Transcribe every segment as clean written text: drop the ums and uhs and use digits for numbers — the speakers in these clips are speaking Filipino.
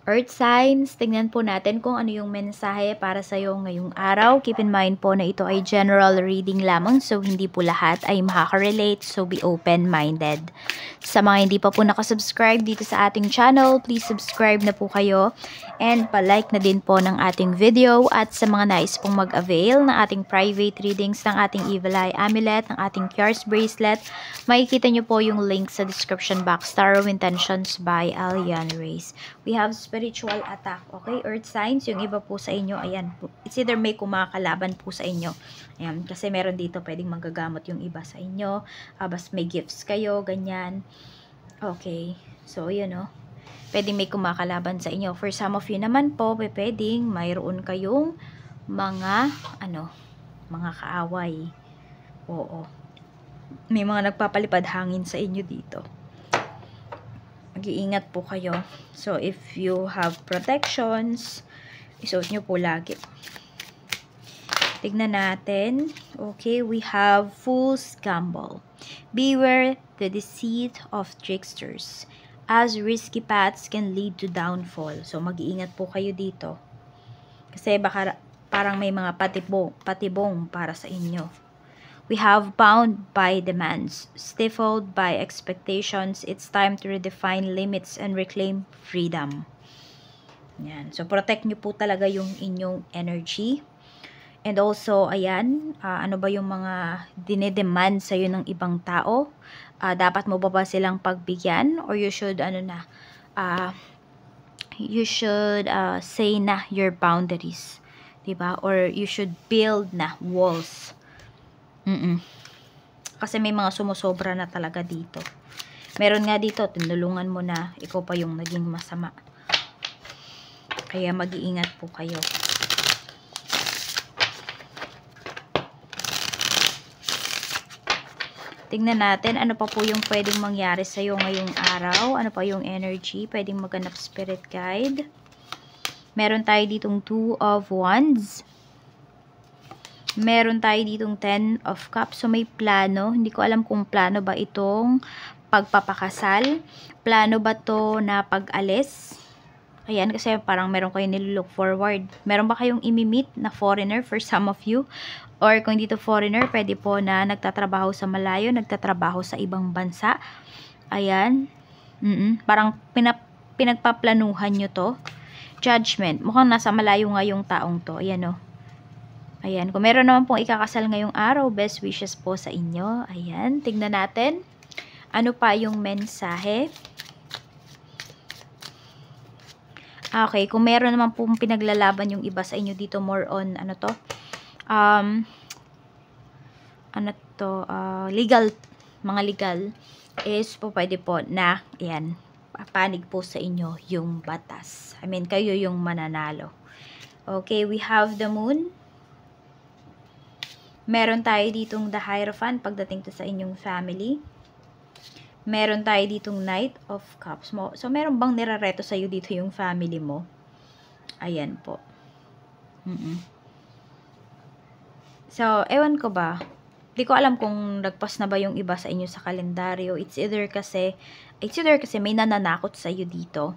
Earth signs, tingnan po natin kung ano yung mensahe para sa'yo ngayong araw. Keep in mind po na ito ay general reading lamang, so hindi po lahat ay makaka-relate, so be open-minded. Sa mga hindi pa po nakasubscribe dito sa ating channel, please subscribe na po kayo and palike na din po ng ating video. At sa mga nais pong mag-avail ng ating private readings, ng ating Evil Eye Amulet, ng ating Cures Bracelet, makikita nyo po yung link sa description box. Tarot Intentions by Alian Reyes. We have spiritual attack, okay? Earth signs, yung iba po sa inyo, ayan, it's either may kumakalaban po sa inyo. Ayan, kasi meron dito pwedeng manggagamot yung iba sa inyo. Bas may gifts kayo, ganyan. Okay, so yun o. Pwedeng may kumakalaban sa inyo. For some of you naman po, pwedeng mayroon kayong mga, mga kaaway. Oo. May mga nagpapalipad hangin sa inyo dito. Mag-iingat po kayo. So, if you have protections, isuot nyo po lagi. Tignan natin. Okay, we have Fool's Gamble. Beware the deceit of tricksters, as risky paths can lead to downfall. So, mag-iingat po kayo dito. Kasi baka parang may mga patibong para sa inyo. We have bound by demands, stifled by expectations. It's time to redefine limits and reclaim freedom. Yan. So, protect nyo po talaga yung inyong energy. And also, ayan, ano ba yung mga dinedemand sa'yo ng ibang tao? Dapat mo ba silang pagbigyan? Or you should, you should say na your boundaries. Diba? Or you should build na walls. Kasi may mga sumusobra na talaga dito. Meron nga dito, tinulungan mo na, ikaw pa yung naging masama. Kaya mag-iingat po kayo. Tingnan natin ano pa po yung pwedeng mangyari sa'yo ngayong araw. Ano pa yung energy? Pwedeng maganap spirit guide. Meron tayo ditong 2 of Wands. Meron tayo ditong 10 of Cups. So may plano. Hindi ko alam kung plano ba itong pagpapakasal. Plano ba to na pag-alis? Ayan, kasi parang meron kayong nilook forward. Meron ba kayong imi-meet na foreigner for some of you? Or kung dito foreigner, pwede po na nagtatrabaho sa malayo, nagtatrabaho sa ibang bansa. Ayan. Parang pinagpaplanuhan nyo to. Judgment. Mukhang nasa malayo nga yung taong to. Ayan o. Ayan. Kung meron naman pong ikakasal ngayong araw, best wishes po sa inyo. Ayan. Tignan natin. Ano pa yung mensahe? Okay, kung meron naman pong pinaglalaban yung iba sa inyo dito, more on, legal, mga legal, is po pwede po na, ayan, papanig po sa inyo yung batas. I mean, kayo yung mananalo. Okay, we have the Moon. Meron tayo ditong the Hierophant pagdating to sa inyong family. Meron tayo ditong Knight of Cups mo. So, meron bang nirareto sa'yo dito yung family mo? Ayan po. So, ewan ko ba? Hindi ko alam kung nagpas na ba yung iba sa inyo sa kalendaryo. It's either kasi may nananakot sa'yo dito.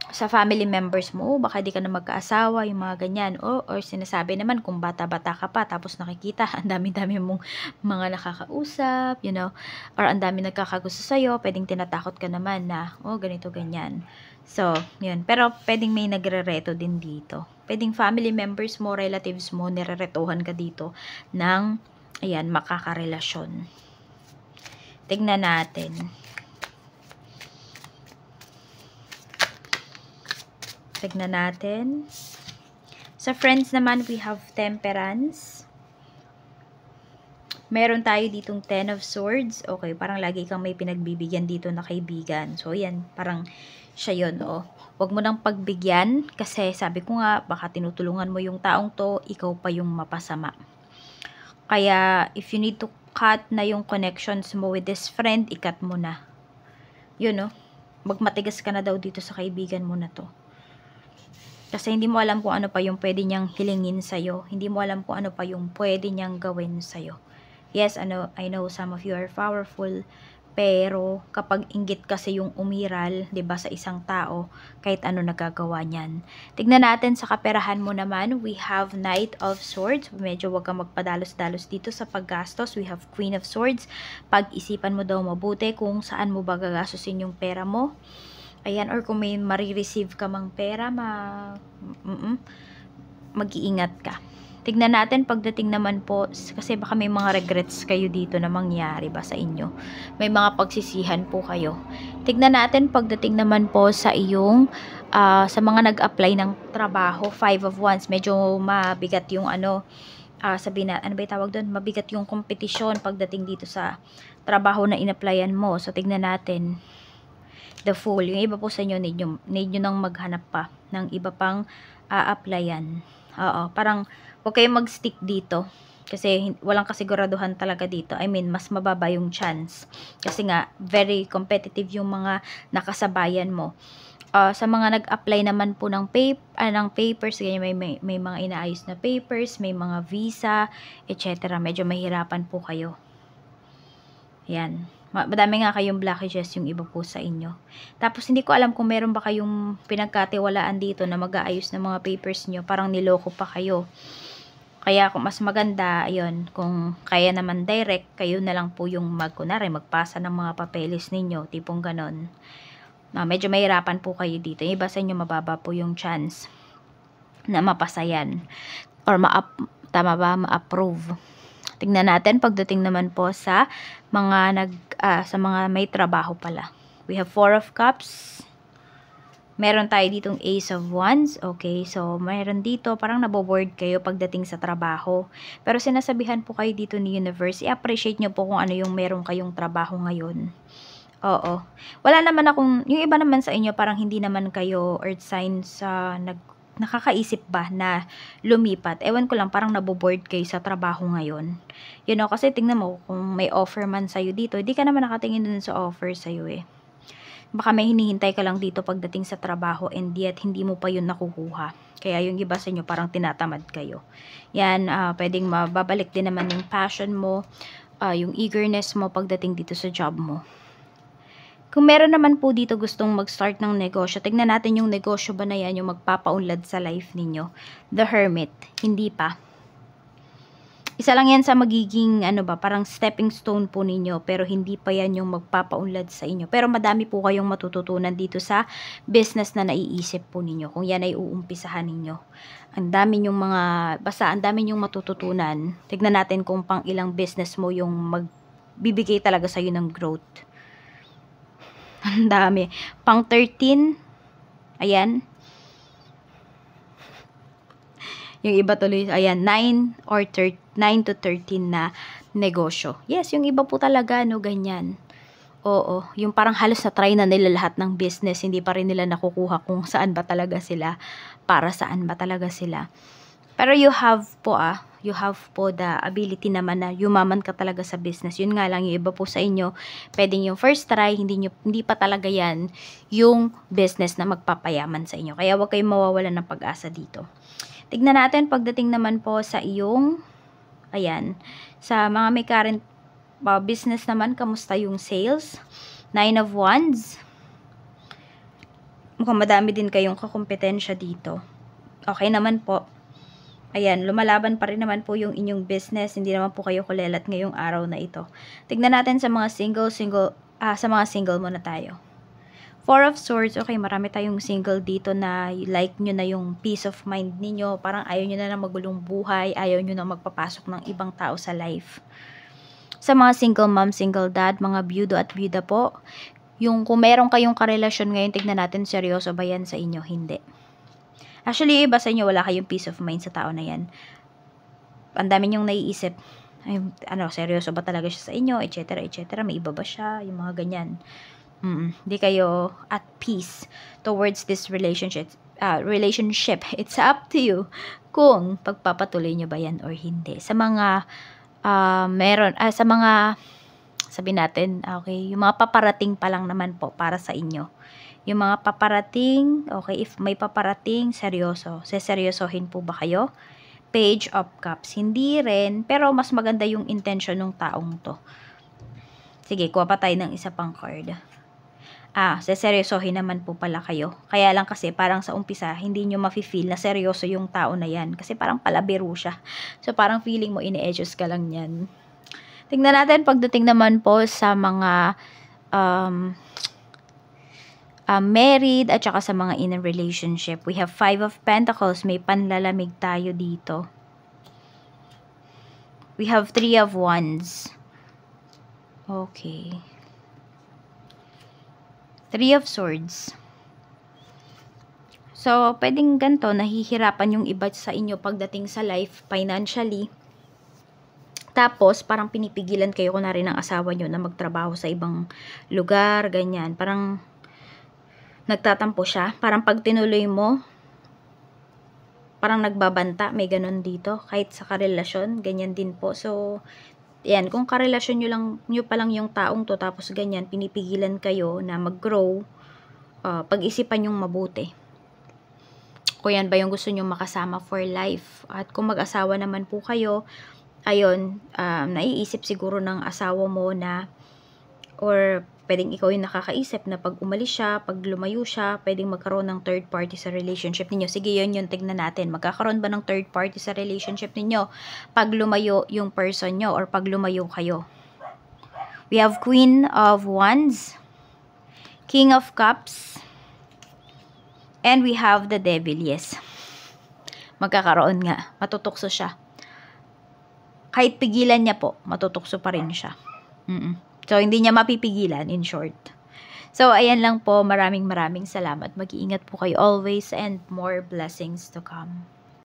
Sa family members mo, baka di ka na magkaasawa, yung mga ganyan. Or sinasabi naman, kung bata-bata ka pa, tapos nakikita, ang dami-dami mong mga nakakausap, you know, or ang dami nagkakagusto sa'yo, pwedeng tinatakot ka naman na, ganito, ganyan. So, yun. Pero, pwedeng may nagre-reto din dito. Pwedeng family members mo, relatives mo, nireretohan ka dito ng, ayan, makakarelasyon. Tignan natin. Tignan natin. Sa friends naman, we have Temperance. Meron tayo ditong 10 of Swords. Okay, parang lagi kang may pinagbibigyan dito na kaibigan. So, yan, parang siya yun, Huwag mo nang pagbigyan kasi sabi ko nga, baka tinutulungan mo yung taong to, ikaw pa yung mapasama. Kaya, if you need to cut na yung connections mo with this friend, ikat mo na. Yun, magmatigas ka na daw dito sa kaibigan mo na to. Kasi hindi mo alam kung ano pa yung pwede niyang hilingin sa'yo. Hindi mo alam kung ano pa yung pwede niyang gawin sa'yo. Yes, I know some of you are powerful, Pero kapag inggit kasi yung umiral, 'di ba, sa isang tao, kahit ano nagagawa niyan. Tignan natin sa kaperahan mo naman, we have Knight of Swords. Medyo wag kang magpadalos-dalos dito sa paggastos. We have Queen of Swords. Pag-isipan mo daw mabuti kung saan mo ba gagastusin yung pera mo. Ayan, or kung may marireceive ka mang pera, mag-iingat ka. Tignan natin pagdating naman po, kasi baka may mga regrets kayo dito na mangyari ba sa inyo. May mga pagsisihan po kayo. Tignan natin pagdating naman po sa iyong, sa mga nag-apply ng trabaho, 5 of Wands. Medyo mabigat yung sabihin na, ano ba yung tawag doon? Mabigat yung kompetisyon pagdating dito sa trabaho na in-applyan mo. So, tignan natin. The Fool. Yung iba po sa inyo, need nyo nang maghanap pa ng iba pang applyan. Oo, parang huwag kayong mag-stick dito. Kasi walang kasiguraduhan talaga dito. I mean, mas mababa yung chance. Kasi nga, very competitive yung mga nakasabayan mo. Sa mga nag-apply naman po ng papers, ganyan, may mga inaayos na papers, may mga visa, etc. Medyo mahirapan po kayo. Yan. Madami nga kayong blockages yung iba po sa inyo. Tapos hindi ko alam kung meron ba kayong pinagkatiwalaan dito na mag-aayos ng mga papers nyo. Parang niloko pa kayo. Kaya kung mas maganda, ayun, kung kaya naman direct, kayo na lang po yung magpasa ng mga papeles ninyo. Tipong ganon. Medyo mahirapan po kayo dito. Yung iba sa inyo mababa po yung chance na mapasa yan. Or ma-approve. Tingnan natin pagdating naman po sa mga sa mga may trabaho pala. We have 4 of Cups. Meron tayo ditong Ace of Wands. Okay, so meron dito parang naboboard kayo pagdating sa trabaho. Pero sinasabihan po kayo dito ni Universe, i-appreciate nyo po kung ano yung meron kayong trabaho ngayon. Oo. Wala naman yung iba naman sa inyo parang hindi naman kayo earth signs nakakaisip ba na lumipat? Ewan ko lang, parang naboboard kayo sa trabaho ngayon. You know, kasi tingnan mo, kung may offer man sa'yo dito, hindi ka naman nakatingin dun sa offer sa'yo eh. Baka may hinihintay ka lang dito pagdating sa trabaho and yet hindi mo pa yun nakukuha. Kaya yung iba sa inyo parang tinatamad kayo. Yan, pwedeng mababalik din naman yung passion mo, yung eagerness mo pagdating dito sa job mo. Kung meron naman po dito gustong mag-start ng negosyo, tignan natin yung negosyo ba na yan yung magpapaunlad sa life ninyo. The Hermit, hindi pa. Isa lang yan sa magiging, parang stepping stone po ninyo, pero hindi pa yan yung magpapaunlad sa inyo. Pero madami po kayong matututunan dito sa business na naiisip po ninyo, kung yan ay uumpisahan ninyo. Ang dami yung ang dami yung matututunan. Tignan natin kung pang ilang business mo yung magbibigay talaga sa'yo ng growth. Ang dami. Pang 13. Ayan. Yung iba tuloy, ayan, 9 to 13 na negosyo. Yes, yung iba po talaga, ganyan. Oo, yung parang halos na try na nila lahat ng business, hindi pa rin nila nakukuha kung saan ba talaga sila, para saan ba talaga sila. Pero you have po the ability naman na yumaman ka talaga sa business. Yun nga lang, yung iba po sa inyo, pwedeng yung first try, hindi pa talaga yan yung business na magpapayaman sa inyo. Kaya huwag kayong mawawalan ng pag-asa dito. Tignan natin pagdating naman po sa iyong, ayan, sa mga may current business naman, kamusta yung sales? 9 of Wands. Mukhang madami din kayong kakompetensya dito. Okay naman po. Ayan, lumalaban pa rin naman po yung inyong business. Hindi naman po kayo kulelat ngayong araw na ito. Tignan natin sa mga sa mga single muna tayo. 4 of Swords, okay, marami tayong single dito na like nyo na yung peace of mind ninyo. Parang ayaw nyo na magulong buhay, ayaw nyo na magpapasok ng ibang tao sa life. Sa mga single mom, single dad, mga byudo at byuda po, yung kung meron kayong karelasyon ngayon, tignan natin seryoso ba yan sa inyo, hindi. Actually, iba sa inyo, wala kayong peace of mind sa tao na yan. Ang dami nyong naiisip, seryoso ba talaga siya sa inyo, etc., etc., may iba ba siya, yung mga ganyan. Hindi kayo at peace towards this relationship. It's up to you kung pagpapatuloy nyo ba yan or hindi. Sa mga sa mga sabihin natin, okay, yung mga paparating pa lang naman po para sa inyo. Yung mga paparating, okay, if may paparating, seryoso. Seseryosohin po ba kayo? Page of Cups, hindi rin, pero mas maganda yung intention ng taong to. Sige, kuha pa tayo ng isa pang card. Seseryosohin naman po pala kayo. Kaya lang kasi parang sa umpisa, hindi nyo mafe-feel na seryoso yung tao na yan. Kasi parang palabiro siya. So parang feeling mo ini-adjust ka lang yan. Tingnan natin pagdating naman po sa mga married at saka sa mga in a relationship. We have 5 of Pentacles. May panlalamig tayo dito. We have 3 of Wands. Okay. 3 of Swords. So, pwedeng ganito, nahihirapan yung iba sa inyo pagdating sa life, financially. Tapos, parang pinipigilan kayo kunwari ng asawa nyo na magtrabaho sa ibang lugar, ganyan. Parang nagtatampo siya. Parang pag tinuloy mo, parang nagbabanta, may ganun dito. Kahit sa karelasyon, ganyan din po. So, yan, kung karelasyon nyo pa lang yung taong to, tapos ganyan, pinipigilan kayo na mag-grow, pag-isipan yung mabuti. Kung yan ba yung gusto nyo makasama for life. At kung mag-asawa naman po kayo, ayun, naiisip siguro ng asawa mo na, or pwedeng ikaw yung nakakaisip na pag umalis siya, pag lumayo siya, pwedeng magkaroon ng third party sa relationship ninyo. Sige, yun yung tignan natin. Magkakaroon ba ng third party sa relationship ninyo pag lumayo yung person nyo or pag lumayo kayo? We have Queen of Wands, King of Cups, and we have the Devil. Yes. Magkakaroon nga. Matutukso siya. Kahit pigilan niya po, matutukso pa rin siya. So, hindi niya mapipigilan, in short. So, ayan lang po. Maraming salamat. Mag-iingat po kayo always and more blessings to come.